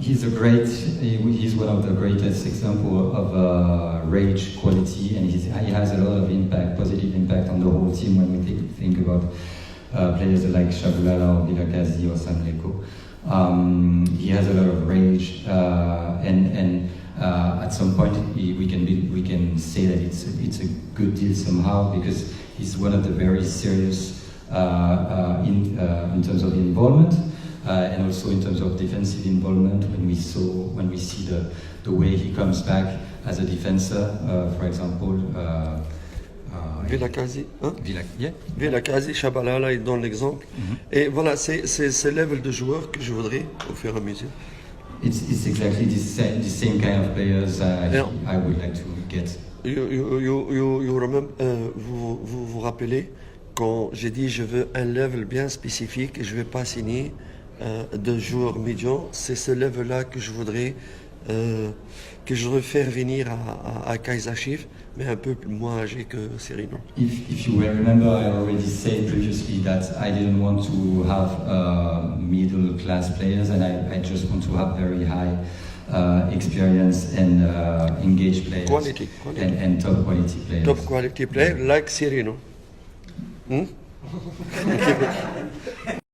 He's one of the greatest example of rage quality, and he has a lot of impact, positive impact on the whole team when we think about players like Shabalala or Vilakazi or Samkelo. He has a lot of rage, and at some point we can say that it's a good deal somehow, because he's one of the very serious in terms of involvement, and also in terms of defensive involvement. When we see the way he comes back as a defender, for example. Vilakazi, hein? Yeah. Vilakazi, Shabalala est dans l'exemple. Et voilà, c'est ce level de joueur que je voudrais au fur et à mesure. It's exactly the same kind of players I would like to get. You remember, vous rappelez quand j'ai dit je veux un level bien spécifique et je ne vais pas signer de joueurs médians. C'est ce level-là que je voudrais faire venir à Kazier Chiefs, mais un peu moins âgé que Sirino. If you will remember, I already said previously that I didn't want to have middle class players, and I just want to have very high experience and engaged players. Quality. And top quality players. Top quality player like Sirino.